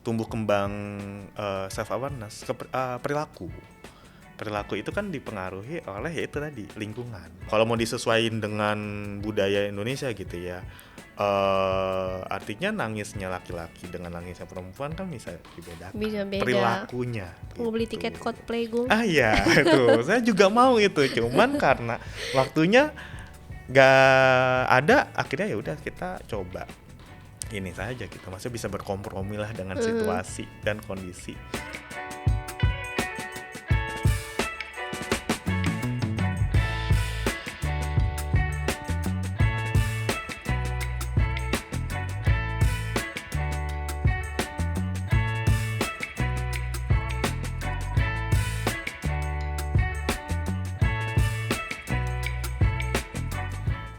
tumbuh kembang self awareness, perilaku. Perilaku itu kan dipengaruhi oleh ya itu tadi, lingkungan. Kalau mau disesuaikan dengan budaya Indonesia gitu ya, artinya nangisnya laki-laki dengan nangisnya perempuan kan bisa dibedakan. Bisa beda. Perilakunya. Mau beli gitu. tiket Coldplay, Gung. Iya, itu. Saya juga mau itu, cuman karena waktunya nggak ada, akhirnya ya udah kita coba ini saja gitu. Maksudnya bisa berkompromi lah dengan situasi dan kondisi.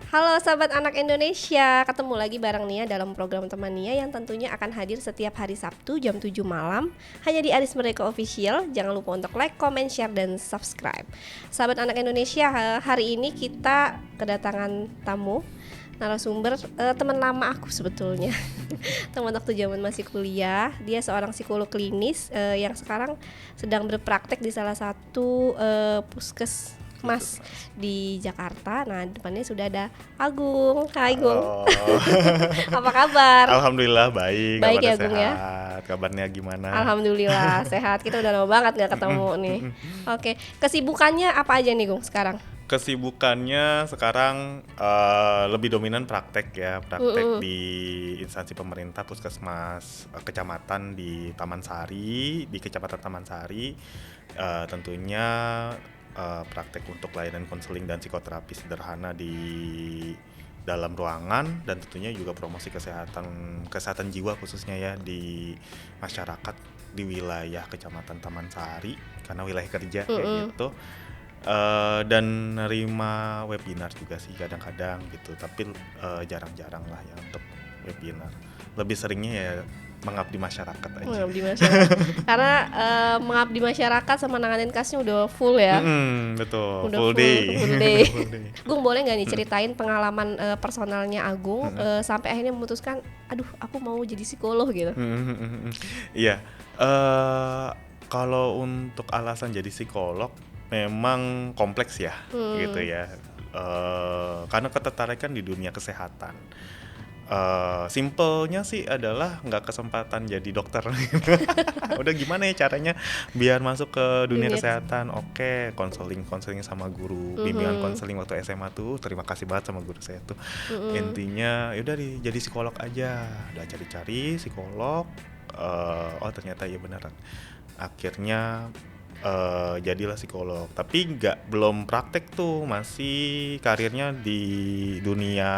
Halo sahabat anak Indonesia, ketemu lagi bareng Nia dalam program Teman Nia yang tentunya akan hadir setiap hari Sabtu jam 7 malam hanya di Aris Merdeka Official. Jangan lupa untuk like, comment, share, dan subscribe. Sahabat anak Indonesia, hari ini kita kedatangan tamu narasumber, teman lama aku sebetulnya. Teman waktu zaman masih kuliah. Dia seorang psikolog klinis yang sekarang sedang berpraktek di salah satu puskesmas di Jakarta. Nah, depannya sudah ada Agung. Hai, Gung. Apa kabar? Alhamdulillah baik. Baik ya, Kabarnya Gung ya. sehat. Kabarnya gimana? Alhamdulillah sehat. Kita udah lama banget nggak ketemu nih. Oke, kesibukannya apa aja nih, Gung, sekarang? Kesibukannya sekarang lebih dominan praktek ya, praktek di instansi pemerintah, puskesmas kecamatan di Taman Sari, di Kecamatan Taman Sari. Tentunya praktek untuk layanan konseling dan psikoterapi sederhana di dalam ruangan, dan tentunya juga promosi kesehatan jiwa khususnya ya di masyarakat di wilayah Kecamatan Taman Sari karena wilayah kerja kayak gitu. Dan nerima webinar juga sih kadang-kadang gitu, tapi jarang-jarang lah ya untuk webinar. Lebih seringnya ya mengabdi masyarakat aja. Mengabdi masyarakat. Karena mengabdi masyarakat sama nanganin kasusnya udah full ya. Betul. Udah Full day. Gung, boleh nggak nih ceritain pengalaman personalnya Agung sampai akhirnya memutuskan, aduh aku mau jadi psikolog gitu. Iya. Kalau untuk alasan jadi psikolog memang kompleks ya, gitu ya. Karena ketertarikan di dunia kesehatan. Simpelnya sih adalah nggak kesempatan jadi dokter. Udah gimana ya caranya biar masuk ke dunia kesehatan? Oke, konseling sama guru, bimbingan konseling waktu SMA tuh. Terima kasih banget sama guru saya tuh. Intinya yaudah jadi psikolog aja. Udah cari-cari psikolog. Oh ternyata iya beneran. Akhirnya jadilah psikolog, tapi belum praktek tuh, masih karirnya di dunia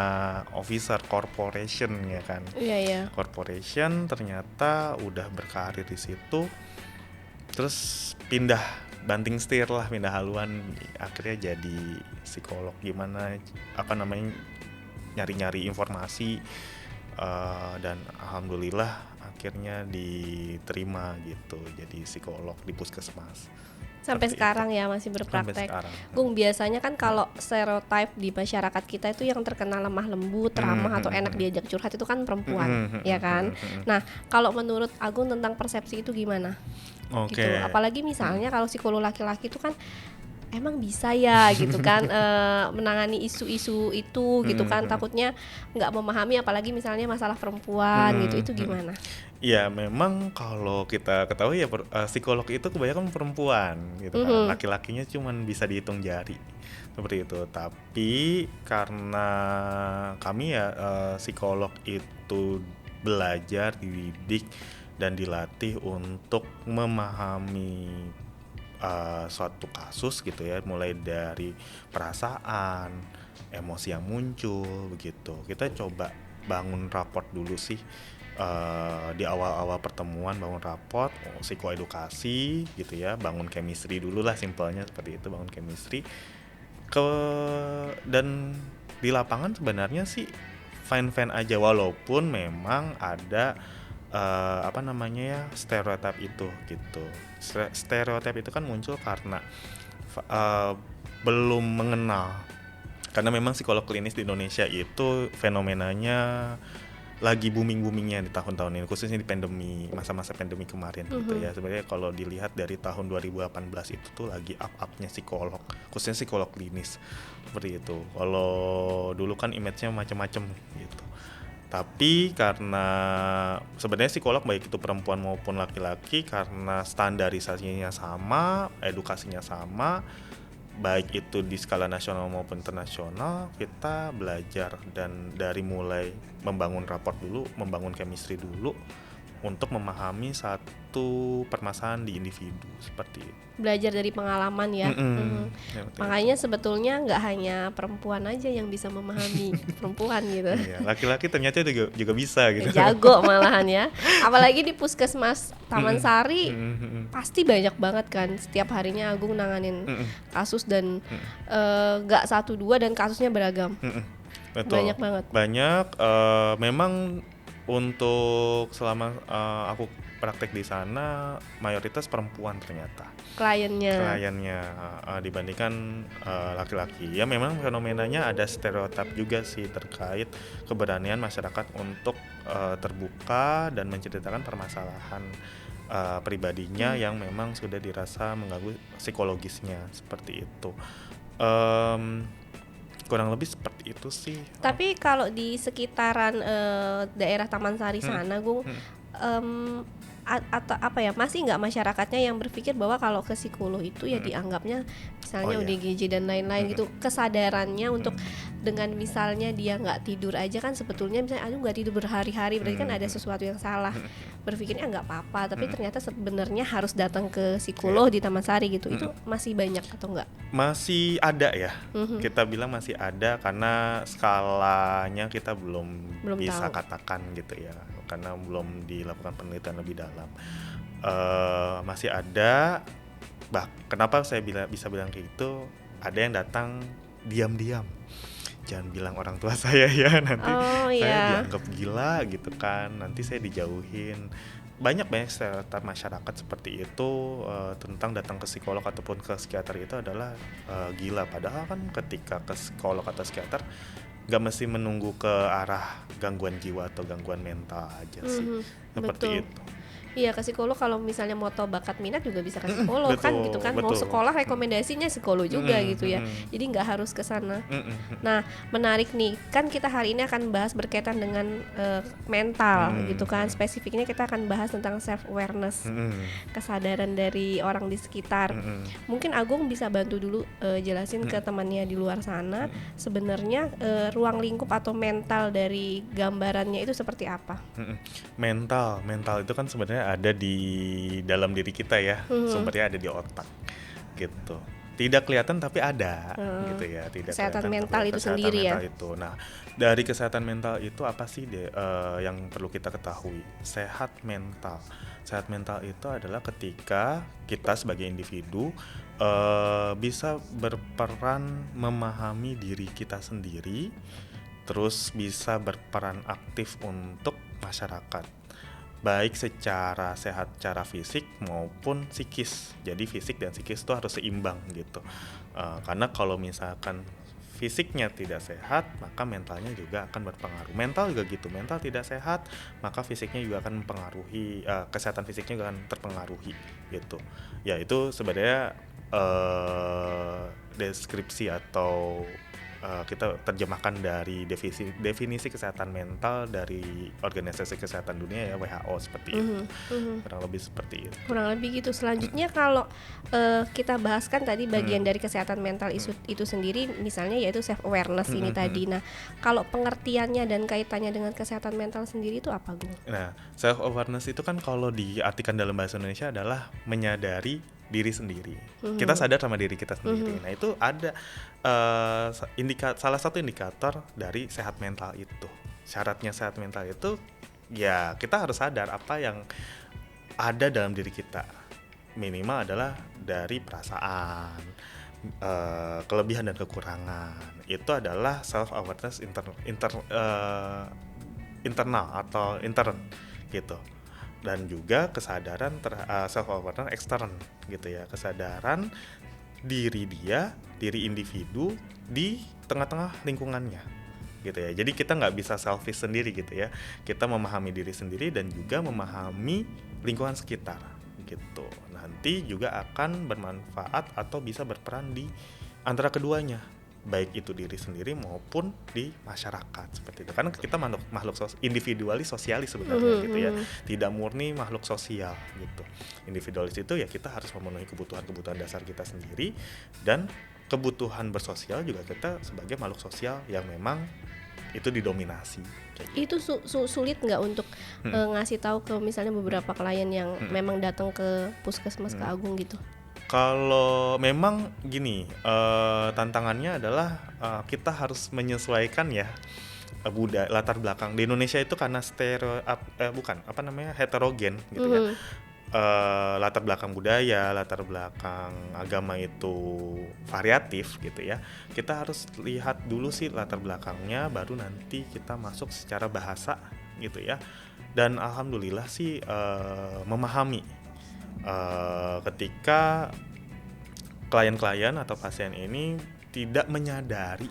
officer corporation ya kan. Iya. Corporation ternyata udah berkarir di situ, terus banting setir lah, pindah haluan, akhirnya jadi psikolog. Gimana nyari-nyari informasi, dan alhamdulillah akhirnya diterima gitu jadi psikolog di puskesmas. Sampai Seperti sekarang itu. Ya masih berpraktek. Sekarang. Gung, biasanya kan kalau stereotype di masyarakat kita itu yang terkenal lemah lembut, ramah atau enak diajak curhat itu kan perempuan, ya kan? Nah, kalau menurut Agung tentang persepsi itu gimana? Oke. Gitu. Apalagi misalnya kalau psikolog laki-laki itu kan emang bisa ya gitu kan menangani isu-isu itu gitu kan, takutnya nggak memahami apalagi misalnya masalah perempuan gitu, itu gimana? Ya memang kalau kita ketahui ya psikolog itu kebanyakan perempuan gitu kan, laki-lakinya cuman bisa dihitung jari seperti itu. Tapi karena kami ya psikolog itu belajar, dididik dan dilatih untuk memahami suatu kasus gitu ya, mulai dari perasaan, emosi yang muncul begitu. Kita coba bangun raport dulu sih, di awal-awal pertemuan bangun raport, psikoedukasi gitu ya, bangun chemistry dulu lah, simpelnya seperti itu, bangun chemistry. Dan di lapangan sebenarnya sih fine-fine aja, walaupun memang ada stereotip itu gitu. Stereotip itu kan muncul karena belum mengenal, karena memang psikolog klinis di Indonesia itu fenomenanya lagi booming-boomingnya di tahun-tahun ini, khususnya di masa-masa pandemi kemarin gitu ya. Sebenarnya kalau dilihat dari tahun 2018 itu tuh lagi up-upnya psikolog, khususnya psikolog klinis seperti itu. Kalau dulu kan image-nya macam-macam gitu. Tapi karena sebenarnya psikolog baik itu perempuan maupun laki-laki, karena standarisasinya sama, edukasinya sama, baik itu di skala nasional maupun internasional, kita belajar dan dari mulai membangun raport dulu, membangun chemistry dulu untuk memahami satu permasalahan di individu seperti itu. Belajar dari pengalaman ya. Makanya sebetulnya nggak hanya perempuan aja yang bisa memahami perempuan gitu. Iya, laki-laki ternyata juga bisa gitu. Jago malahan ya. Apalagi di puskesmas Taman Sari pasti banyak banget kan. Setiap harinya Agung nanganin kasus dan nggak 1-2 dan kasusnya beragam. Betul. Banyak banget. Banyak. Memang untuk selama aku praktek di sana mayoritas perempuan ternyata kliennya dibandingkan laki-laki. Ya memang fenomenanya ada stereotip juga sih terkait keberanian masyarakat untuk terbuka dan menceritakan permasalahan pribadinya yang memang sudah dirasa mengganggu psikologisnya seperti itu. Kurang lebih seperti itu sih. Tapi kalau di sekitaran daerah Taman Sari sana, Gung, atau apa ya, masih nggak masyarakatnya yang berpikir bahwa kalau ke psikolog itu ya dianggapnya misalnya ODGJ dan lain-lain gitu, kesadarannya untuk dengan misalnya dia nggak tidur aja kan sebetulnya misalnya aduh nggak tidur berhari-hari berarti kan ada sesuatu yang salah, berpikirnya nggak apa-apa, tapi ternyata sebenarnya harus datang ke psikolog di Taman Sari gitu. Itu masih banyak atau enggak? Masih ada ya, kita bilang masih ada karena skalanya kita belum bisa tahu. Katakan gitu ya, karena belum dilakukan penelitian lebih dalam. Masih ada, kenapa saya bisa bilang kayak gitu, ada yang datang diam-diam, jangan bilang orang tua saya ya, nanti saya dianggap gila gitu kan, nanti saya dijauhin. Banyak stereotip masyarakat seperti itu tentang datang ke psikolog ataupun ke psikiater itu adalah gila. Padahal kan ketika ke psikolog atau psikiater gak mesti menunggu ke arah gangguan jiwa atau gangguan mental aja sih. Seperti itu. Iya, ke psikolog kalau misalnya mau tahu bakat minat juga bisa ke psikolog kan gitu kan. Mau sekolah rekomendasinya psikolog juga gitu ya. Jadi nggak harus ke sana. Nah, menarik nih. Kan kita hari ini akan bahas berkaitan dengan mental gitu kan. Spesifiknya kita akan bahas tentang self awareness. Kesadaran dari orang di sekitar. Mungkin Agung bisa bantu dulu jelasin ke temannya di luar sana sebenarnya ruang lingkup atau mental dari gambarannya itu seperti apa? Mental itu kan sebenarnya ada di dalam diri kita ya, sumbernya ada di otak gitu. Tidak kelihatan tapi ada gitu ya. Kesehatan mental itu sendiri ya. Nah, dari kesehatan mental itu apa sih yang perlu kita ketahui? Sehat mental itu adalah ketika kita sebagai individu bisa berperan memahami diri kita sendiri, terus bisa berperan aktif untuk masyarakat. Baik secara sehat, secara fisik maupun psikis. Jadi fisik dan psikis itu harus seimbang gitu. Karena kalau misalkan fisiknya tidak sehat, maka mentalnya juga akan berpengaruh. Mental juga gitu. Mental tidak sehat, maka fisiknya juga akan mempengaruhi. Kesehatan fisiknya juga akan terpengaruhi gitu. Ya itu sebenarnya deskripsi atau kita terjemahkan dari definisi kesehatan mental dari Organisasi Kesehatan Dunia ya, WHO seperti itu. Kurang lebih seperti itu. Kurang lebih gitu. Selanjutnya kalau kita bahaskan tadi bagian dari kesehatan mental itu sendiri misalnya yaitu self awareness ini tadi. Nah, kalau pengertiannya dan kaitannya dengan kesehatan mental sendiri itu apa, Gung? Nah, self awareness itu kan kalau diartikan dalam bahasa Indonesia adalah menyadari diri sendiri. Kita sadar sama diri kita sendiri. Nah, itu ada salah satu indikator dari sehat mental itu. Syaratnya sehat mental itu ya kita harus sadar apa yang ada dalam diri kita. Minimal adalah dari perasaan, kelebihan dan kekurangan. Itu adalah self awareness internal atau intern gitu. Dan juga kesadaran self awareness ekstern gitu ya, kesadaran diri individu di tengah-tengah lingkungannya gitu ya. Jadi kita nggak bisa selfish sendiri gitu ya. Kita memahami diri sendiri dan juga memahami lingkungan sekitar gitu. Nanti juga akan bermanfaat atau bisa berperan di antara keduanya, baik itu diri sendiri maupun di masyarakat seperti itu. Karena kita makhluk individualis sosialis sebenarnya gitu ya. Tidak murni makhluk sosial gitu. Individualis itu ya kita harus memenuhi kebutuhan dasar kita sendiri, dan kebutuhan bersosial juga kita sebagai makhluk sosial yang memang itu didominasi. Itu sulit nggak untuk ngasih tahu ke misalnya beberapa klien yang memang datang ke puskesmas ke Agung gitu? Kalau memang gini, tantangannya adalah kita harus menyesuaikan ya budaya latar belakang di Indonesia itu karena heterogen gitu ya. Latar belakang budaya, latar belakang agama itu variatif gitu ya. Kita harus lihat dulu sih latar belakangnya, baru nanti kita masuk secara bahasa gitu ya. Dan alhamdulillah sih memahami ketika klien-klien atau pasien ini tidak menyadari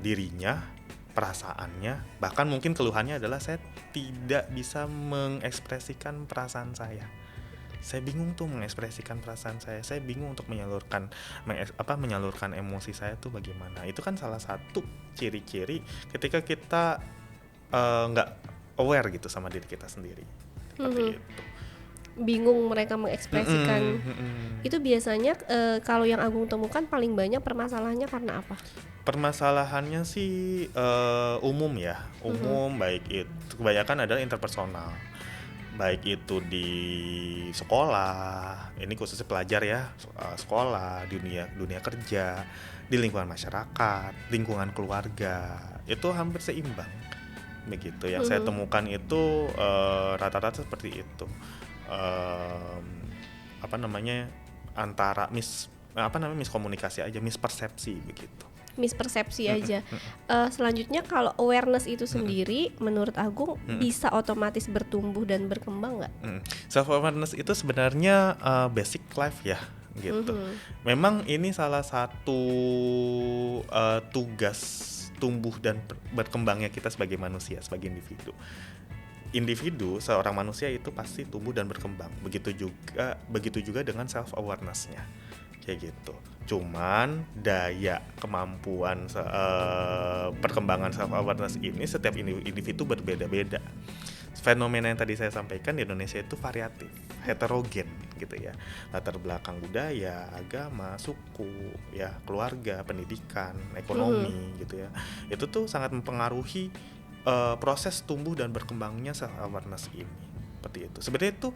dirinya, perasaannya, bahkan mungkin keluhannya adalah saya tidak bisa mengekspresikan perasaan saya bingung tuh mengekspresikan perasaan saya bingung untuk menyalurkan emosi saya tuh bagaimana. Itu kan salah satu ciri-ciri ketika kita nggak aware gitu sama diri kita sendiri seperti itu. Bingung mereka mengekspresikan. Itu biasanya kalau yang Agung temukan paling banyak permasalahannya karena apa? Permasalahannya sih umum ya, baik itu kebanyakan adalah interpersonal, baik itu di sekolah, ini khususnya pelajar ya, sekolah, dunia kerja, di lingkungan masyarakat, lingkungan keluarga, itu hampir seimbang begitu. Yang saya temukan itu rata-rata seperti itu. Antara miskomunikasi aja, mispersepsi begitu. Mispersepsi aja. Selanjutnya kalau awareness itu sendiri menurut Agung bisa otomatis bertumbuh dan berkembang nggak? Self awareness itu sebenarnya basic life ya gitu. Memang ini salah satu tugas tumbuh dan berkembangnya kita sebagai manusia, sebagai individu, seorang manusia itu pasti tumbuh dan berkembang. Begitu juga dengan self awareness-nya. Kayak gitu. Cuman daya kemampuan perkembangan self awareness ini setiap individu berbeda-beda. Fenomena yang tadi saya sampaikan di Indonesia itu variatif, heterogen gitu ya. Latar belakang budaya, agama, suku, ya, keluarga, pendidikan, ekonomi gitu ya. Itu tuh sangat mempengaruhi proses tumbuh dan berkembangnya self awareness ini. Seperti itu. Sebenarnya itu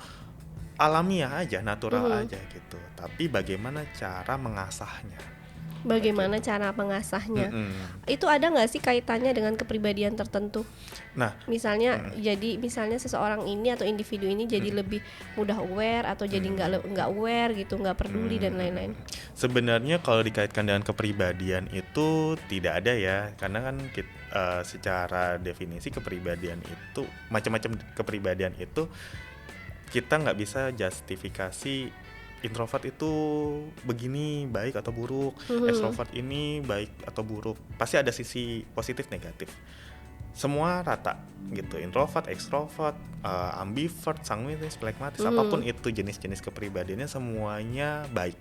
alamiah aja, natural aja gitu. Tapi bagaimana cara mengasahnya? Bagaimana cara mengasahnya? Itu ada nggak sih kaitannya dengan kepribadian tertentu? Nah, misalnya misalnya seseorang ini atau individu ini jadi lebih mudah aware atau jadi nggak aware gitu, nggak peduli dan lain-lain. Sebenarnya kalau dikaitkan dengan kepribadian itu tidak ada ya, karena kan secara definisi kepribadian itu macam-macam kepribadian itu. Kita nggak bisa justifikasi introvert itu begini baik atau buruk, extrovert ini baik atau buruk. Pasti ada sisi positif negatif. Semua rata gitu, introvert, extrovert, ambivert, sanguinis, phlegmatis, apapun itu jenis-jenis kepribadiannya semuanya baik.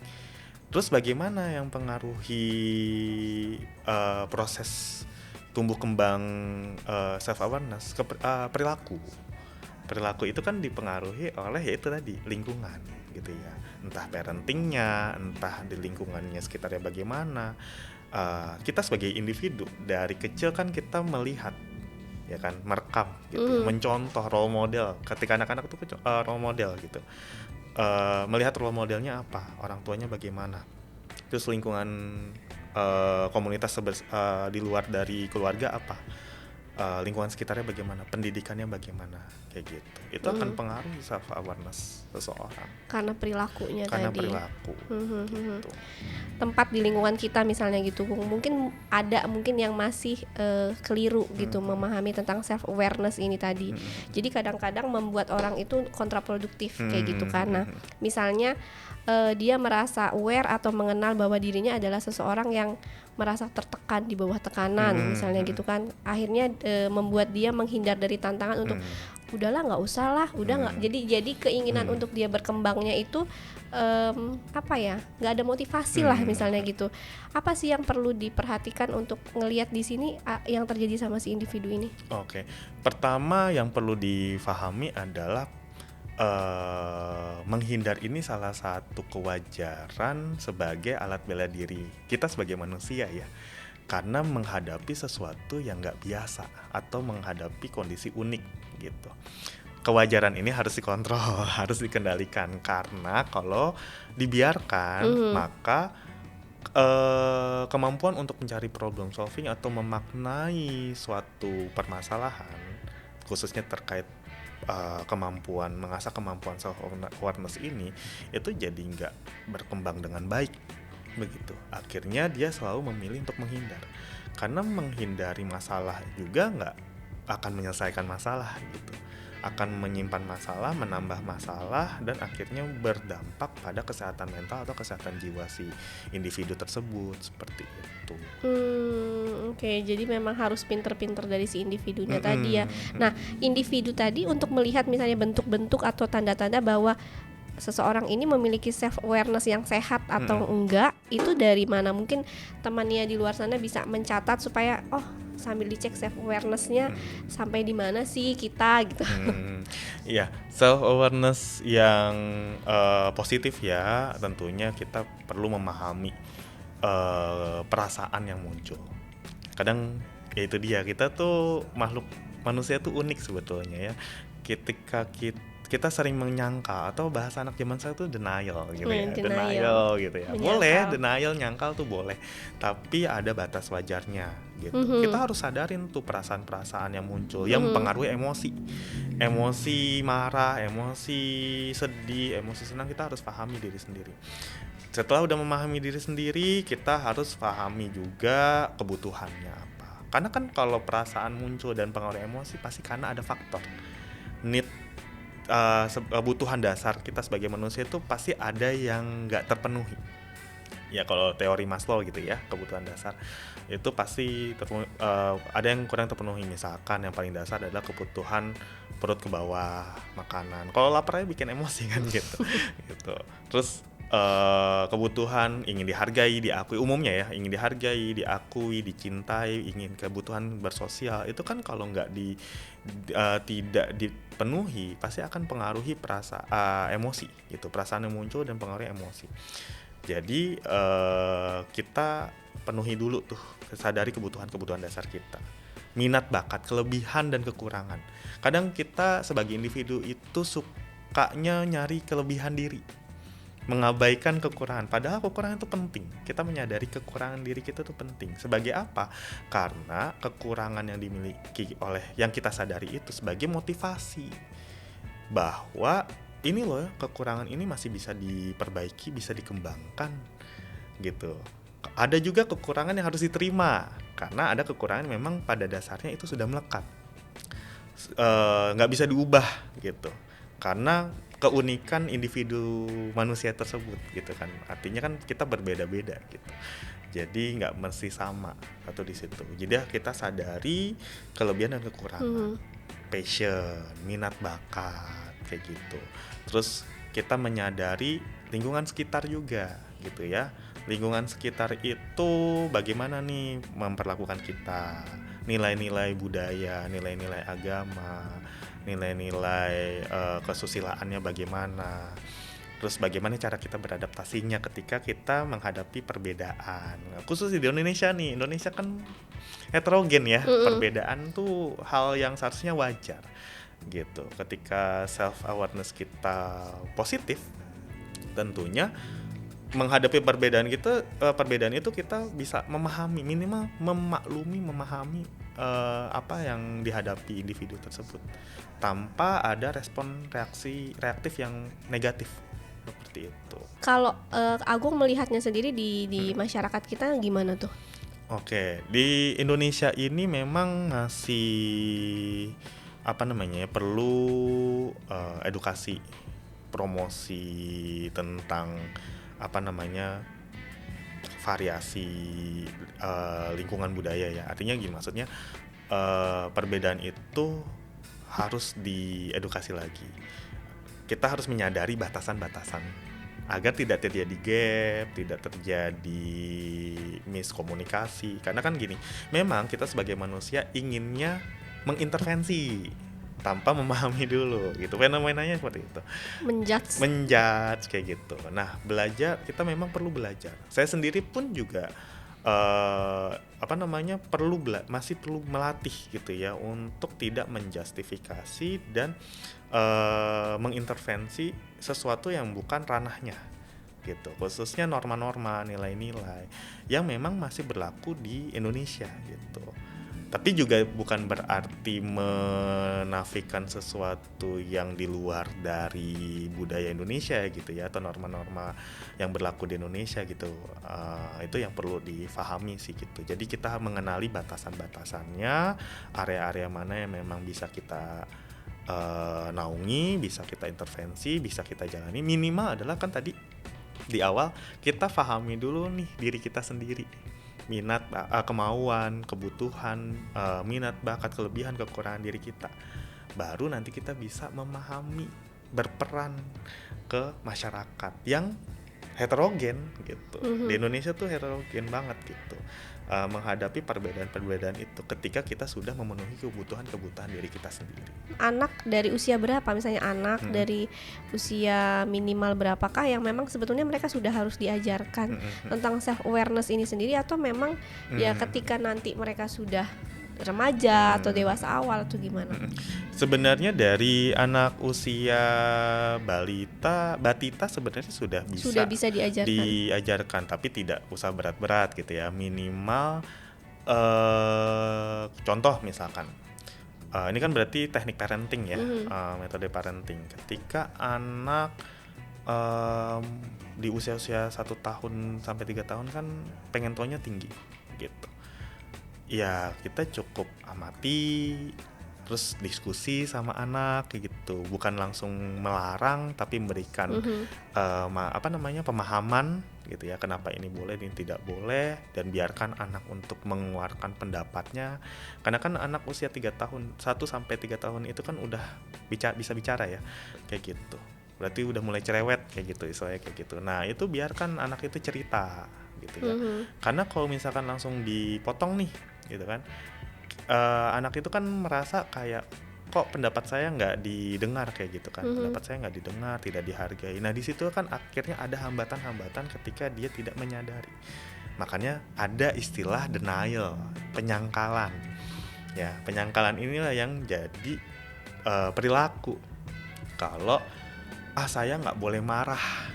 Terus bagaimana yang pengaruhi proses tumbuh kembang self awareness? Perilaku itu kan dipengaruhi oleh yaitu tadi lingkungan gitu ya, entah parentingnya, entah di lingkungannya sekitarnya bagaimana. Kita sebagai individu dari kecil kan kita melihat ya kan, merekam gitu, mencontoh role model. Ketika anak-anak itu role model gitu, melihat role modelnya apa, orang tuanya bagaimana, terus lingkungan komunitas di luar dari keluarga apa, lingkungan sekitarnya bagaimana, pendidikannya bagaimana, kayak gitu. Itu akan pengaruhi self awareness seseorang. Karena perilakunya Karena tadi. perilaku. Gitu. Tempat di lingkungan kita misalnya gitu, mungkin yang masih keliru gitu memahami tentang self awareness ini tadi. Jadi kadang-kadang membuat orang itu kontraproduktif kayak gitu, karena misalnya dia merasa aware atau mengenal bahwa dirinya adalah seseorang yang merasa tertekan di bawah tekanan misalnya gitu kan, akhirnya membuat dia menghindar dari tantangan untuk udahlah nggak usah lah, udah nggak, jadi keinginan untuk dia berkembangnya itu apa ya, nggak ada motivasi lah misalnya gitu. Apa sih yang perlu diperhatikan untuk ngelihat di sini yang terjadi sama si individu ini? Oke, pertama yang perlu difahami adalah menghindar ini salah satu kewajaran sebagai alat bela diri kita sebagai manusia ya, karena menghadapi sesuatu yang nggak biasa atau menghadapi kondisi unik gitu. Kewajaran ini harus dikontrol, harus dikendalikan, karena kalau dibiarkan maka kemampuan untuk mencari problem solving atau memaknai suatu permasalahan, khususnya terkait kemampuan mengasah kemampuan self awareness ini, itu jadi nggak berkembang dengan baik begitu. Akhirnya dia selalu memilih untuk menghindar, karena menghindari masalah juga nggak akan menyelesaikan masalah gitu, akan menyimpan masalah, menambah masalah, dan akhirnya berdampak pada kesehatan mental atau kesehatan jiwa si individu tersebut, seperti itu. Oke, jadi memang harus pinter-pinter dari si individunya tadi ya. Nah, individu tadi untuk melihat misalnya bentuk-bentuk atau tanda-tanda bahwa seseorang ini memiliki self awareness yang sehat atau enggak, itu dari mana? Mungkin temannya di luar sana bisa mencatat supaya sambil dicek self awareness-nya sampai di mana sih kita gitu. Iya, self awareness yang positif ya, tentunya kita perlu memahami perasaan yang muncul. Kadang ya itu dia, kita tuh makhluk manusia tuh unik sebetulnya ya. Ketika kita sering menyangkal, atau bahasa anak zaman saya tuh denial gitu ya, denial gitu ya. Menyangkal. Boleh denial, nyangkal tuh boleh, tapi ada batas wajarnya gitu. Kita harus sadarin tuh perasaan-perasaan yang muncul yang mempengaruhi emosi marah, emosi sedih, emosi senang. Kita harus pahami diri sendiri. Setelah udah memahami diri sendiri, kita harus pahami juga kebutuhannya apa. Karena kan kalau perasaan muncul dan pengaruh emosi pasti karena ada faktor need, kebutuhan dasar kita sebagai manusia itu pasti ada yang nggak terpenuhi. Ya kalau teori Maslow gitu ya, kebutuhan dasar itu pasti ada yang kurang terpenuhi. Misalkan yang paling dasar adalah kebutuhan perut ke bawah, makanan. Kalau lapar aja bikin emosi kan gitu. Gitu. Terus kebutuhan ingin dihargai, diakui, umumnya ya, ingin dihargai, diakui, dicintai, ingin kebutuhan bersosial, itu kan kalau nggak tidak dipenuhi pasti akan pengaruhi emosi gitu, perasaan yang muncul dan pengaruhi emosi. Jadi kita penuhi dulu tuh, sadari kebutuhan dasar kita, minat, bakat, kelebihan dan kekurangan. Kadang kita sebagai individu itu sukanya nyari kelebihan diri, mengabaikan kekurangan, padahal kekurangan itu penting. Kita menyadari kekurangan diri kita itu penting. Sebagai apa? Karena kekurangan yang dimiliki oleh yang kita sadari itu sebagai motivasi bahwa ini loh, kekurangan ini masih bisa diperbaiki, bisa dikembangkan gitu. Ada juga kekurangan yang harus diterima, karena ada kekurangan memang pada dasarnya itu sudah melekat, nggak bisa diubah gitu, karena keunikan individu manusia tersebut gitu kan. Artinya kan kita berbeda-beda gitu, jadi nggak mesti sama atau di situ. Jadi kita sadari kelebihan dan kekurangan, passion, minat, bakat kayak gitu. Terus kita menyadari lingkungan sekitar juga gitu ya. Lingkungan sekitar itu bagaimana nih memperlakukan kita, nilai-nilai budaya, nilai-nilai agama, nilai-nilai kesusilaannya bagaimana, terus bagaimana cara kita beradaptasinya ketika kita menghadapi perbedaan. Khusus di Indonesia nih, Indonesia kan heterogen ya, perbedaan tuh hal yang seharusnya wajar gitu. Ketika self awareness kita positif, tentunya menghadapi perbedaan itu kita bisa memahami, minimal memaklumi, memahami apa yang dihadapi individu tersebut tanpa ada respon reaktif yang negatif seperti itu. Kalau Agung melihatnya sendiri di masyarakat kita gimana tuh? Oke, di Indonesia ini memang masih perlu edukasi, promosi tentang variasi lingkungan budaya ya. Artinya gini, maksudnya perbedaan itu harus diedukasi lagi. Kita harus menyadari batasan-batasan agar tidak terjadi gap, tidak terjadi miskomunikasi. Karena kan gini, memang kita sebagai manusia inginnya mengintervensi tanpa memahami dulu gitu, fenomenanya seperti itu, menjudge kayak gitu. Nah, belajar, kita memang perlu belajar. Saya sendiri pun juga masih perlu melatih gitu ya, untuk tidak menjustifikasi dan mengintervensi sesuatu yang bukan ranahnya gitu, khususnya norma-norma, nilai-nilai yang memang masih berlaku di Indonesia gitu. Tapi juga bukan berarti menafikan sesuatu yang di luar dari budaya Indonesia gitu ya, atau norma-norma yang berlaku di Indonesia gitu. Itu yang perlu difahami sih gitu. Jadi kita mengenali batasan-batasannya, area-area mana yang memang bisa kita naungi, bisa kita intervensi, bisa kita jalani. Minimal adalah kan tadi di awal kita pahami dulu nih diri kita sendiri, minat, kemauan, kebutuhan, minat, bakat, kelebihan, kekurangan diri kita. Baru nanti kita bisa memahami, berperan ke masyarakat yang heterogen gitu. Di Indonesia tuh heterogen banget gitu. Menghadapi perbedaan-perbedaan itu ketika kita sudah memenuhi kebutuhan diri kita sendiri. Anak dari usia berapa, misalnya anak dari usia minimal berapakah yang memang sebetulnya mereka sudah harus diajarkan tentang self awareness ini sendiri, atau memang ya ketika nanti mereka sudah remaja atau dewasa awal atau gimana? Sebenarnya dari anak usia batita sebenarnya sudah bisa diajarkan, tapi tidak usah berat-berat gitu ya. Minimal contoh misalkan, ini kan berarti teknik parenting ya, metode parenting. Ketika anak di usia-usia 1 tahun sampai 3 tahun kan pengen tonnya tinggi gitu. Ya kita cukup amati, terus diskusi sama anak kayak gitu, bukan langsung melarang tapi memberikan pemahaman gitu ya, kenapa ini boleh, ini tidak boleh, dan biarkan anak untuk mengeluarkan pendapatnya. Karena kan anak usia 3 tahun, 1 sampai 3 tahun itu kan udah bisa bicara ya kayak gitu. Berarti udah mulai cerewet kayak gitu, istilahnya kayak gitu. Nah, itu biarkan anak itu cerita gitu ya. Karena kalau misalkan langsung dipotong nih gitu kan, anak itu kan merasa kayak kok pendapat saya nggak didengar kayak gitu kan, pendapat saya nggak didengar, tidak dihargai. Nah di situ kan akhirnya ada hambatan-hambatan ketika dia tidak menyadari. Makanya ada istilah denial, penyangkalan. Ya, penyangkalan inilah yang jadi perilaku. Kalau saya nggak boleh marah,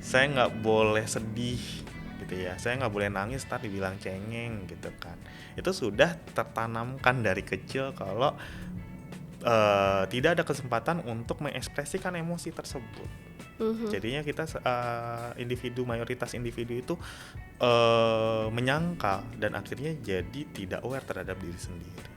saya nggak boleh sedih gitu ya, saya nggak boleh nangis ntar dibilang cengeng gitu kan. Itu sudah tertanamkan dari kecil kalau tidak ada kesempatan untuk mengekspresikan emosi tersebut. Jadinya kita mayoritas individu itu menyangkal dan akhirnya jadi tidak aware terhadap diri sendiri.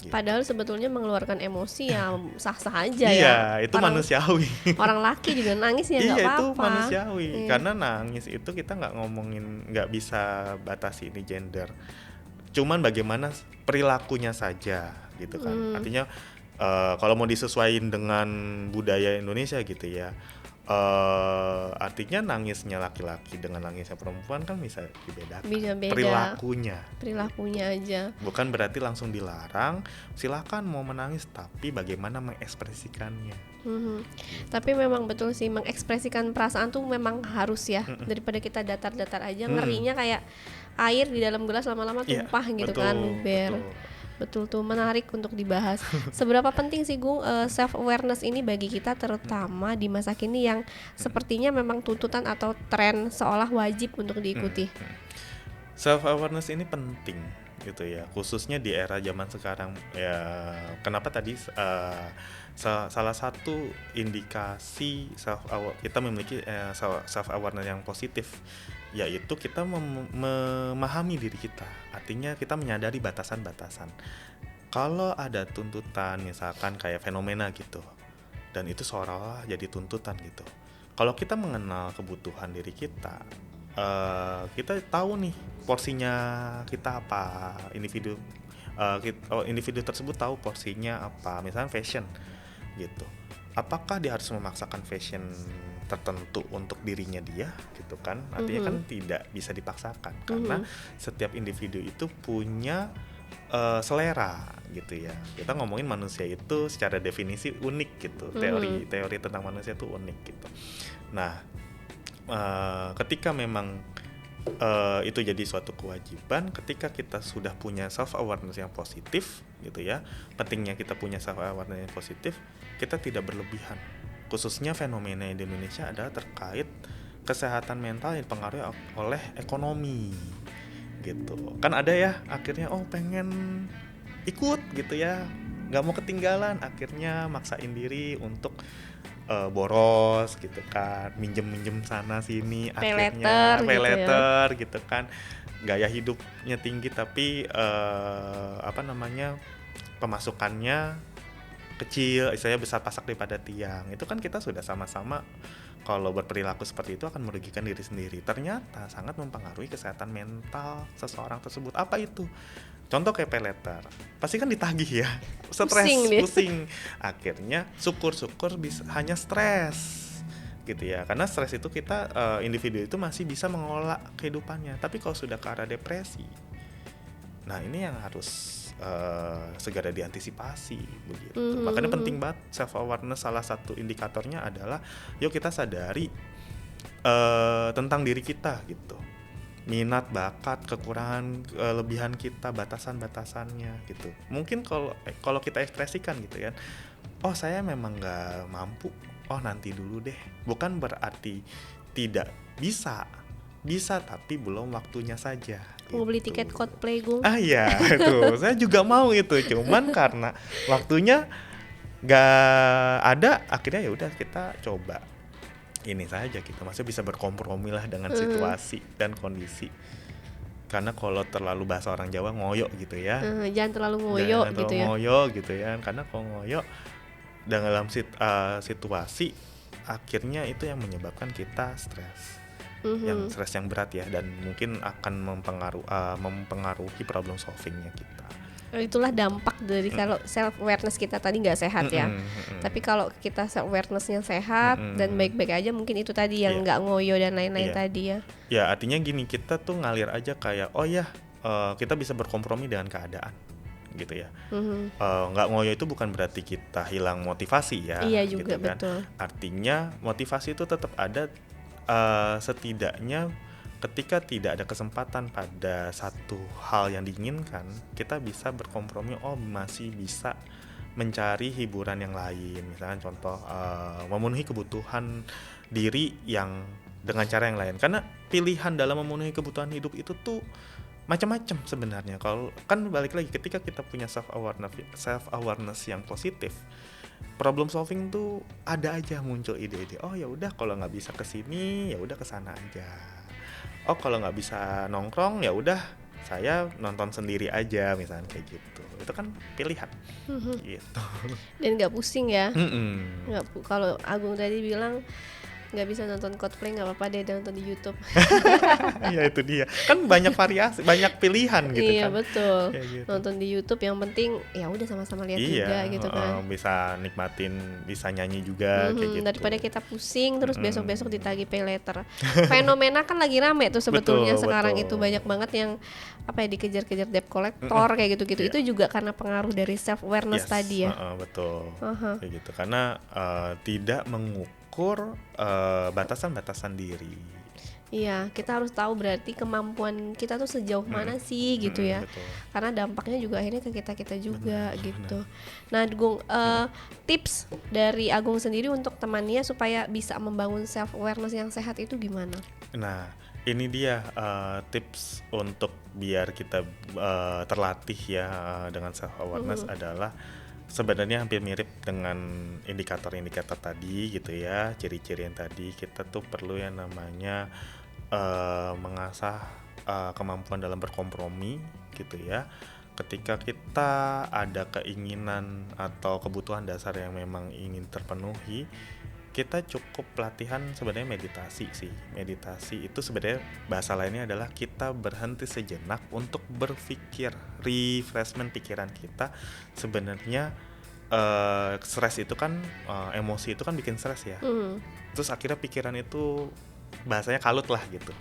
Gitu. Padahal sebetulnya mengeluarkan emosi ya sah-sah aja ya. Iya, itu manusiawi. Orang laki juga nangis ya nggak apa-apa. Iya, itu manusiawi. Karena nangis itu kita nggak bisa batasi ini gender. Cuman bagaimana perilakunya saja gitu kan. Artinya kalau mau disesuaikan dengan budaya Indonesia gitu ya, artinya nangisnya laki-laki dengan nangisnya perempuan kan bisa dibedakan. Bisa beda. Perilakunya aja. Bukan berarti langsung dilarang, silakan mau menangis, tapi bagaimana mengekspresikannya. Tapi memang betul sih, mengekspresikan perasaan tuh memang harus ya, daripada kita datar-datar aja. Ngerinya kayak air di dalam gelas lama-lama tumpah gitu, betul, kan luber. Betul tuh, menarik untuk dibahas. Seberapa penting sih Gung self awareness ini bagi kita, terutama di masa kini yang sepertinya memang tuntutan atau tren seolah wajib untuk diikuti. Self awareness ini penting gitu ya, khususnya di era zaman sekarang ya. Kenapa tadi salah satu indikasi kita memiliki self awareness yang positif, yaitu kita memahami diri kita. Artinya kita menyadari batasan-batasan. Kalau ada tuntutan misalkan kayak fenomena gitu, dan itu seolah-olah jadi tuntutan gitu. Kalau kita mengenal kebutuhan diri kita, kita tahu nih porsinya kita apa, individu tersebut tahu porsinya apa, misalnya fashion gitu. Apakah dia harus memaksakan fashion tertentu untuk dirinya dia gitu kan? Artinya kan tidak bisa dipaksakan karena setiap individu itu punya selera gitu ya. Kita ngomongin manusia itu secara definisi unik gitu. Teori tentang manusia itu unik gitu. Nah, ketika memang itu jadi suatu kewajiban, ketika kita sudah punya self awareness yang positif gitu ya. Pentingnya kita punya self awareness yang positif, kita tidak berlebihan. Khususnya fenomena di Indonesia adalah terkait kesehatan mental yang dipengaruhi oleh ekonomi gitu. Kan ada ya akhirnya pengen ikut gitu ya, nggak mau ketinggalan, akhirnya maksain diri untuk boros gitu kan, minjem sana sini, akhirnya pay later gitu kan, gaya hidupnya tinggi tapi pemasukannya kecil, istilahnya besar pasak daripada tiang. Itu kan kita sudah sama-sama kalau berperilaku seperti itu akan merugikan diri sendiri. Ternyata sangat mempengaruhi kesehatan mental seseorang tersebut. Apa itu? Contoh kayak pay later, pasti kan ditagih ya, stres, pusing. Akhirnya syukur-syukur bisa hanya stres gitu ya, karena stres itu kita individu itu masih bisa mengelola kehidupannya. Tapi kalau sudah ke arah depresi, nah ini yang harus segera diantisipasi begitu. Makanya penting banget self awareness. Salah satu indikatornya adalah yuk kita sadari tentang diri kita gitu, minat, bakat, kekurangan, kelebihan kita, batasan-batasannya gitu. Mungkin kalau kita ekspresikan gitu kan, saya memang nggak mampu, nanti dulu deh. Bukan berarti tidak bisa tapi belum waktunya saja. Mau beli tiket Coldplay Gung? Iya itu, saya juga mau itu, cuman karena waktunya nggak ada, akhirnya ya udah kita coba ini saja gitu. Maksudnya bisa berkompromi lah dengan situasi dan kondisi. Karena kalau terlalu bahasa orang Jawa ngoyo gitu ya. Jangan terlalu ngoyo gitu ya. Ngoyo gitu ya. Karena kalau ngoyo dalam situasi, akhirnya itu yang menyebabkan kita stres. Yang stres yang berat ya, dan mungkin akan mempengaruhi problem solvingnya kita. Itulah dampak dari kalau self awareness kita tadi nggak sehat ya. Tapi kalau kita self awarenessnya sehat dan baik-baik aja, mungkin itu tadi yang nggak ngoyo dan lain-lain tadi ya. Ya artinya gini, kita tuh ngalir aja kayak kita bisa berkompromi dengan keadaan gitu ya. Nggak ngoyo itu bukan berarti kita hilang motivasi ya. Iya juga gitu kan. betul. Artinya motivasi itu tetap ada. Setidaknya ketika tidak ada kesempatan pada satu hal yang diinginkan, kita bisa berkompromi, masih bisa mencari hiburan yang lain. Misalnya contoh memenuhi kebutuhan diri yang dengan cara yang lain. Karena pilihan dalam memenuhi kebutuhan hidup itu tuh macam-macam sebenarnya. Kalau kan balik lagi, ketika kita punya self awareness yang positif, problem solving tuh ada aja muncul ide-ide. Ya udah kalau nggak bisa kesini, ya udah kesana aja. Kalau nggak bisa nongkrong, ya udah saya nonton sendiri aja, misalnya kayak gitu. Itu kan pilihan gitu. Dan nggak pusing ya. Kalau Agung tadi bilang nggak bisa nonton Coldplay, nggak apa-apa deh nonton di YouTube. Ya itu dia, kan banyak variasi, banyak pilihan gitu kan. Iya betul. Gitu. Nonton di YouTube yang penting ya udah sama-sama lihat juga gitu kan. Bisa nikmatin, bisa nyanyi juga kayak gitu. Daripada kita pusing terus besok-besok ditagih pay later. Fenomena kan lagi rame tuh sebetulnya sekarang itu banyak banget yang dikejar-kejar debt collector kayak gitu-gitu. Itu juga karena pengaruh dari self awareness tadi ya. Betul. Kayak gitu, karena tidak mengukur batasan-batasan diri. Iya, kita harus tahu berarti kemampuan kita tuh sejauh mana sih gitu ya. Betul. Karena dampaknya juga akhirnya ke kita juga gitu. Nah, Gung, tips dari Agung sendiri untuk temannya supaya bisa membangun self awareness yang sehat itu gimana? Nah, ini dia tips untuk biar kita terlatih ya dengan self awareness adalah sebenarnya hampir mirip dengan indikator-indikator tadi gitu ya, ciri-ciri yang tadi. Kita tuh perlu yang namanya mengasah kemampuan dalam berkompromi gitu ya. Ketika kita ada keinginan atau kebutuhan dasar yang memang ingin terpenuhi, kita cukup latihan sebenarnya meditasi sih. Meditasi itu sebenarnya bahasa lainnya adalah kita berhenti sejenak untuk berpikir, refreshment pikiran kita. Sebenarnya stres itu kan emosi itu kan bikin stres ya. Terus akhirnya pikiran itu bahasanya kalut lah gitu.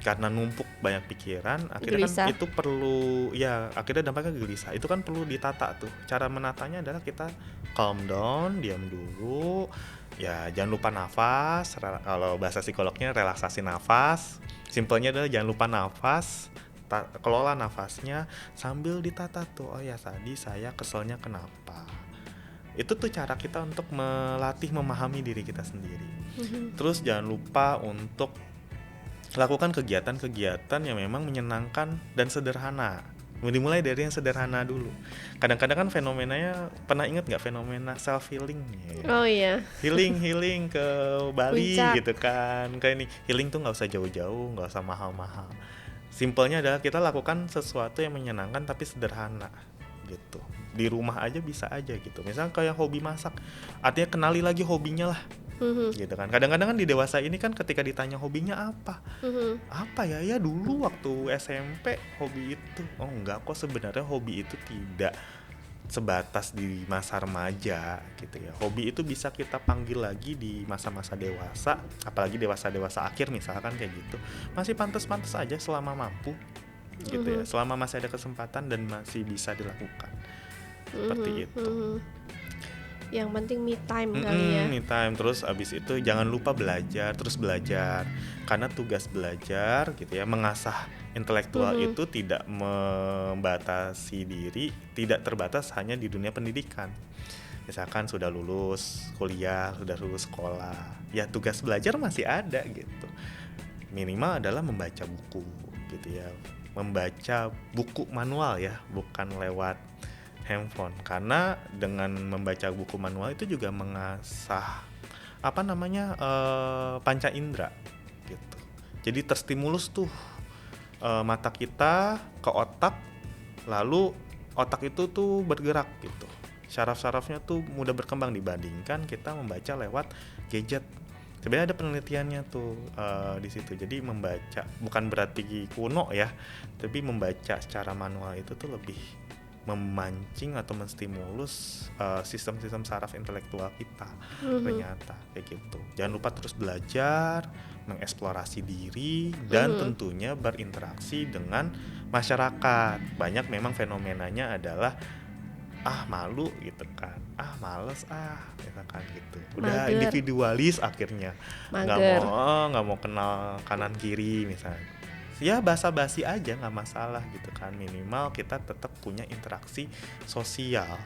Karena numpuk banyak pikiran, akhirnya Gelisah. kan itu perlu ya, akhirnya dampaknya gelisah. Itu kan perlu ditata tuh. Cara menatanya adalah kita calm down, diam dulu. Ya, jangan lupa nafas. Kalau bahasa psikolognya relaksasi nafas. Simpelnya adalah jangan lupa nafas. Kelola nafasnya sambil ditata tuh. Oh ya, tadi saya keselnya kenapa? Itu tuh cara kita untuk melatih memahami diri kita sendiri. Terus jangan lupa untuk lakukan kegiatan-kegiatan yang memang menyenangkan dan sederhana. Dimulai dari yang sederhana dulu. Kadang-kadang kan fenomenanya, pernah ingat nggak fenomena self healing? Oh iya. Healing ke Bali Puncak. gitu kan. Kayak ini healing tuh nggak usah jauh-jauh, nggak usah mahal-mahal. Simpelnya adalah kita lakukan sesuatu yang menyenangkan tapi sederhana gitu. Di rumah aja bisa aja gitu. Misalnya kayak hobi masak, artinya kenali lagi hobinya lah. Gitu kan. Kadang-kadang kan di dewasa ini kan ketika ditanya hobinya apa? Apa ya? Ya dulu waktu SMP hobi itu. Oh enggak kok, sebenarnya hobi itu tidak sebatas di masa remaja gitu ya. Hobi itu bisa kita panggil lagi di masa-masa dewasa, apalagi dewasa-dewasa akhir misalkan kayak gitu. Masih pantas-pantas aja selama mampu gitu ya. Selama masih ada kesempatan dan masih bisa dilakukan. Seperti itu. Yang penting me time kali ya. Me time. Terus abis itu jangan lupa belajar, terus belajar. Karena tugas belajar gitu ya, mengasah intelektual itu tidak membatasi diri, tidak terbatas hanya di dunia pendidikan. Misalkan sudah lulus kuliah, sudah lulus sekolah, ya tugas belajar masih ada gitu. Minimal adalah membaca buku gitu ya. Membaca buku manual ya, bukan lewat handphone, karena dengan membaca buku manual itu juga mengasah panca indera gitu. Jadi terstimulus tuh mata kita ke otak, lalu otak itu tuh bergerak gitu. Saraf-sarafnya tuh mudah berkembang dibandingkan kita membaca lewat gadget. Sebenarnya ada penelitiannya tuh di situ. Jadi membaca bukan berarti kuno ya, tapi membaca secara manual itu tuh lebih memancing atau menstimulus sistem-sistem saraf intelektual kita. Ternyata kayak gitu. Jangan lupa terus belajar, mengeksplorasi diri, dan tentunya berinteraksi dengan masyarakat. Banyak memang fenomenanya adalah malu gitu kan, males misalkan gitu. Udah Mager. individualis akhirnya, Mager. nggak mau kenal kanan kiri misalnya. Ya basa-basi aja nggak masalah gitu kan, minimal kita tetap punya interaksi sosial.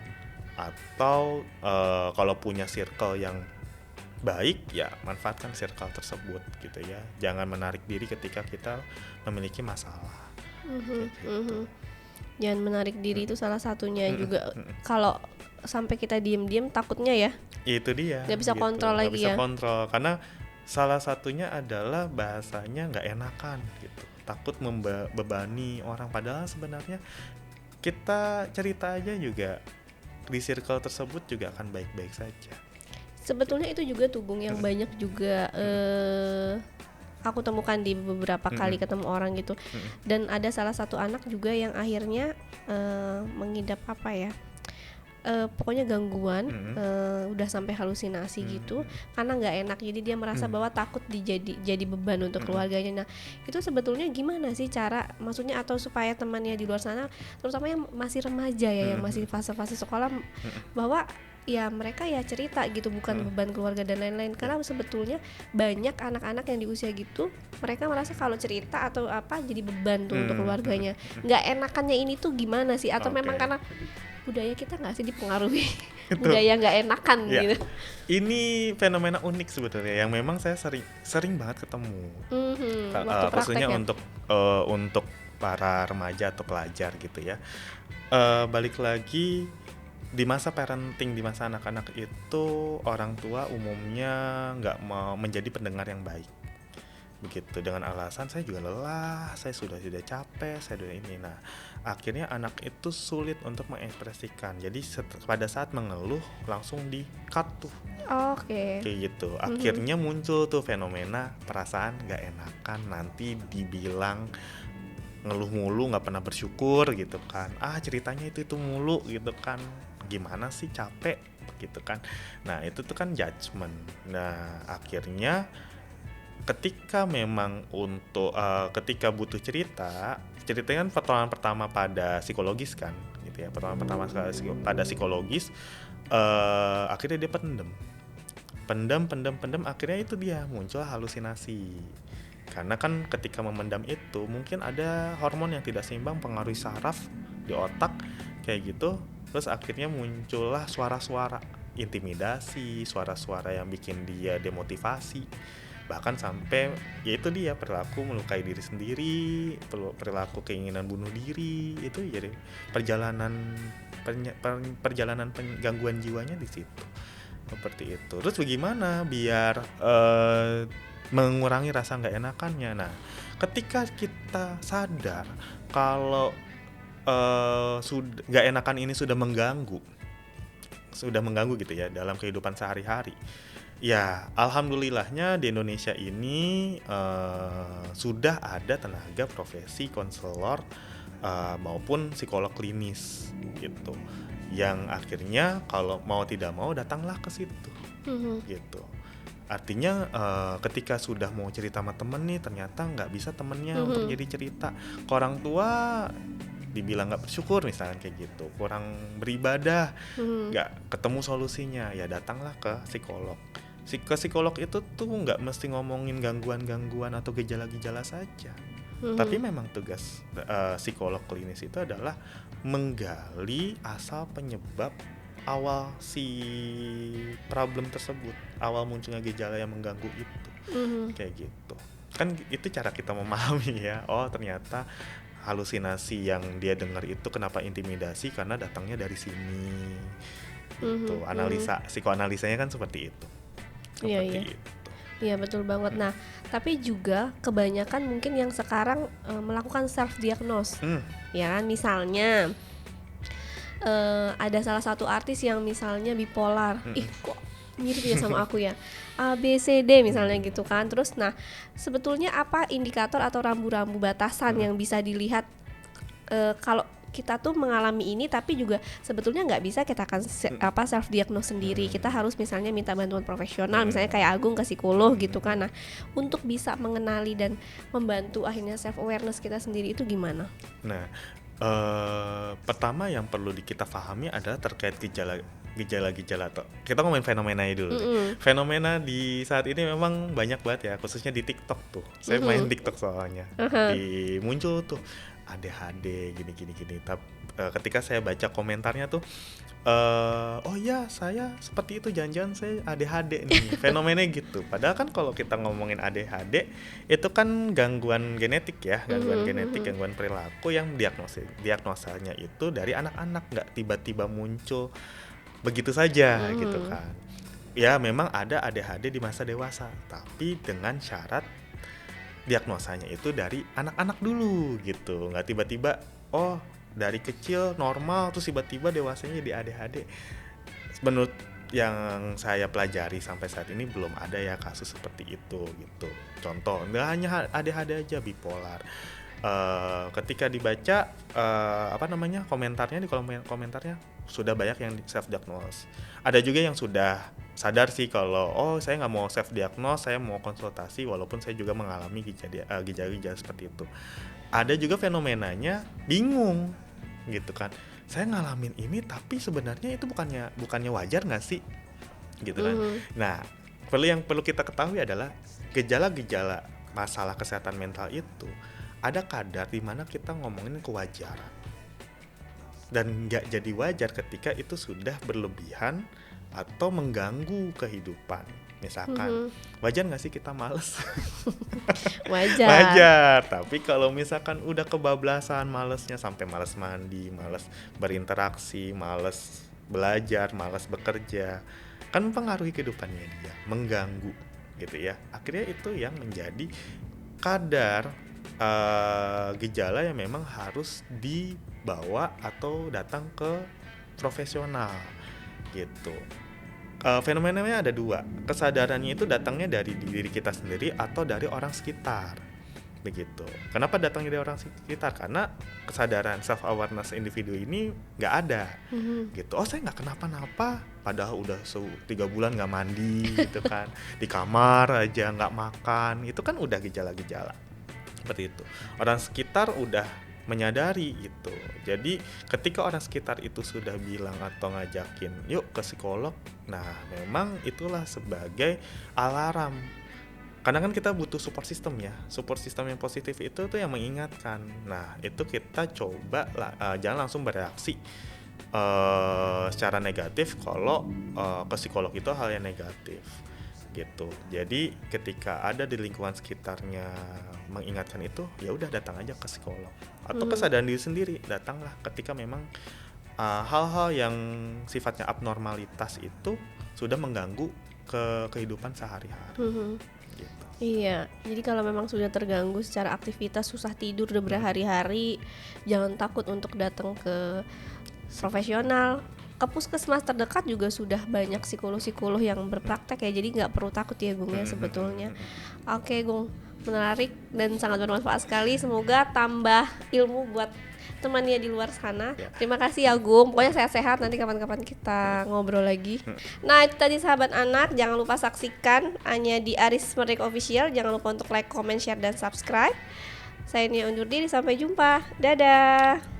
Atau kalau punya circle yang baik ya manfaatkan circle tersebut gitu ya. Jangan menarik diri ketika kita memiliki masalah. Gitu. Jangan menarik diri itu salah satunya juga. Kalau sampai kita diem-diem takutnya ya. Itu dia. Nggak bisa kontrol lagi bisa ya. kontrol karena salah satunya adalah bahasanya nggak enakan gitu. Takut membebani orang, padahal sebenarnya kita cerita aja juga di circle tersebut juga akan baik-baik saja. Sebetulnya itu juga tuh Bung yang banyak juga aku temukan di beberapa kali ketemu orang gitu. Dan ada salah satu anak juga yang akhirnya mengidap pokoknya gangguan, udah sampai halusinasi gitu karena nggak enak, jadi dia merasa bahwa takut jadi beban untuk keluarganya. Nah itu sebetulnya gimana sih cara, maksudnya atau supaya temannya di luar sana, terutama yang masih remaja ya, yang masih fase-fase sekolah, bahwa ya mereka ya cerita gitu, bukan beban keluarga dan lain-lain. Karena sebetulnya banyak anak-anak yang di usia gitu, mereka merasa kalau cerita atau apa jadi beban tuh untuk keluarganya. Nggak enakannya ini tuh gimana sih? Atau memang karena budaya kita nggak sih dipengaruhi budaya nggak enakan gitu? Ini fenomena unik sebetulnya yang memang saya sering banget ketemu. Khususnya untuk para remaja atau pelajar gitu ya. Balik lagi di masa parenting, di masa anak-anak itu orang tua umumnya nggak mau menjadi pendengar yang baik. begitu, dengan alasan saya juga lelah, saya sudah capek, saya sudah ini. Nah, akhirnya anak itu sulit untuk mengekspresikan. Jadi pada saat mengeluh langsung di-cut tuh. Oke. Kayak gitu. Akhirnya muncul tuh fenomena perasaan gak enakan, nanti dibilang ngeluh mulu, nggak pernah bersyukur gitu kan. Ceritanya itu mulu gitu kan. Gimana sih, capek gitu kan. Nah, itu tuh kan judgement. Nah, akhirnya ketika memang untuk ketika butuh ceritanya kan pertolongan pertama pada psikologis kan gitu ya. Pertolongan pertama pada psikologis, akhirnya dia pendem, akhirnya itu dia muncul halusinasi. Karena kan ketika memendam itu mungkin ada hormon yang tidak seimbang pengaruhi saraf di otak kayak gitu. Terus akhirnya muncullah suara-suara intimidasi, suara-suara yang bikin dia demotivasi. Bahkan sampai yaitu dia perilaku melukai diri sendiri, perilaku keinginan bunuh diri. Itu jadi perjalanan gangguan jiwanya di situ. Seperti itu. Terus bagaimana biar mengurangi rasa nggak enakannya? Nah, ketika kita sadar kalau nggak enakan ini sudah mengganggu gitu ya dalam kehidupan sehari-hari, ya alhamdulillahnya di Indonesia ini sudah ada tenaga profesi konselor maupun psikolog klinis gitu, yang akhirnya kalau mau tidak mau datanglah ke situ gitu. Artinya ketika sudah mau cerita sama temen nih, ternyata nggak bisa temennya untuk jadi cerita ke orang tua, dibilang nggak bersyukur misalnya kayak gitu, kurang beribadah, nggak ketemu solusinya, ya datanglah ke psikolog. Ke psikolog itu tuh nggak mesti ngomongin gangguan-gangguan atau gejala-gejala saja, tapi memang tugas psikolog klinis itu adalah menggali asal penyebab awal si problem tersebut, awal munculnya gejala yang mengganggu itu. Kayak gitu kan, itu cara kita memahami ya, oh ternyata halusinasi yang dia dengar itu kenapa intimidasi, karena datangnya dari sini gitu. Psikoanalisanya kan seperti itu. Iya. Iya, betul banget. Nah, tapi juga kebanyakan mungkin yang sekarang melakukan self diagnose. Ya kan, misalnya ada salah satu artis yang misalnya bipolar. Kok mirip ya sama aku ya, ABCD misalnya gitu kan. Terus nah, sebetulnya apa indikator atau rambu-rambu batasan yang bisa dilihat kalau kita tuh mengalami ini, tapi juga sebetulnya nggak bisa kita akan self diagnose sendiri. Kita harus misalnya minta bantuan profesional, misalnya kayak Agung ke psikolog gitu kan. Nah, untuk bisa mengenali dan membantu akhirnya self awareness kita sendiri itu gimana? Nah, pertama yang perlu kita pahami adalah terkait gejala-gejala. Kita ngomongin fenomenanya dulu. Fenomena di saat ini memang banyak banget ya, khususnya di TikTok tuh. Saya main TikTok soalnya. Muncul tuh ADHD gini. Tapi ketika saya baca komentarnya tuh, oh ya saya seperti itu, jangan-jangan saya ADHD nih, fenomenanya gitu. Padahal kan kalau kita ngomongin ADHD itu kan gangguan genetik ya, gangguan perilaku yang diagnosanya itu dari anak-anak, nggak tiba-tiba muncul begitu saja gitu kan. Ya memang ada ADHD di masa dewasa, tapi dengan syarat diagnosanya itu dari anak-anak dulu gitu, nggak tiba-tiba oh dari kecil normal terus tiba-tiba dewasanya di ADHD. Menurut yang saya pelajari sampai saat ini belum ada ya kasus seperti itu gitu. Contoh, nggak hanya ADHD aja, bipolar. Ketika dibaca komentarnya, di kolom komentarnya sudah banyak yang self diagnose. Ada juga yang sudah sadar sih kalau oh saya nggak mau self diagnose, saya mau konsultasi walaupun saya juga mengalami gejala-gejala seperti itu. Ada juga fenomenanya bingung gitu kan, saya ngalamin ini tapi sebenarnya itu bukannya wajar nggak sih gitu kan. Nah, yang perlu kita ketahui adalah gejala-gejala masalah kesehatan mental itu ada kadar di mana kita ngomongin kewajaran dan nggak jadi wajar ketika itu sudah berlebihan atau mengganggu kehidupan. Misalkan wajar nggak sih kita males? Wajar. Tapi kalau misalkan udah kebablasan malesnya sampai malas mandi, malas berinteraksi, malas belajar, malas bekerja, kan mempengaruhi kehidupannya dia, mengganggu gitu ya. Akhirnya itu yang menjadi kadar gejala yang memang harus dibawa atau datang ke profesional gitu. Fenomenanya ada dua, kesadarannya itu datangnya dari diri kita sendiri atau dari orang sekitar begitu. Kenapa datangnya dari orang sekitar? Karena kesadaran self awareness individu ini nggak ada gitu. Oh, saya nggak kenapa-napa padahal udah 3 bulan nggak mandi gitu kan, di kamar aja nggak makan, itu kan udah gejala-gejala seperti itu. Orang sekitar udah menyadari itu. Jadi ketika orang sekitar itu sudah bilang atau ngajakin yuk ke psikolog, nah memang itulah sebagai alarm. Kadang kan kita butuh support system ya, support system yang positif itu tuh yang mengingatkan. Nah itu kita coba jangan langsung bereaksi secara negatif kalau ke psikolog itu hal yang negatif gitu. Jadi ketika ada di lingkungan sekitarnya mengingatkan itu, ya udah datang aja ke psikolog atau kesadaran diri sendiri, datanglah ketika memang hal-hal yang sifatnya abnormalitas itu sudah mengganggu ke kehidupan sehari-hari. Gitu. Iya, jadi kalau memang sudah terganggu secara aktivitas, susah tidur udah berhari-hari, jangan takut untuk datang ke profesional. Ke puskesmas terdekat juga sudah banyak psikolog-psikolog yang berpraktek ya, jadi nggak perlu takut ya Gung ya sebetulnya. Oke Gung, menarik dan sangat bermanfaat sekali. Semoga tambah ilmu buat temannya di luar sana. Terima kasih ya Gung, pokoknya sehat-sehat, nanti kapan-kapan kita ngobrol lagi. Nah itu tadi sahabat anak, jangan lupa saksikan hanya di Aris Merdeka Official. Jangan lupa untuk like, comment, share, dan subscribe. Saya Nia undur diri, sampai jumpa, dadah.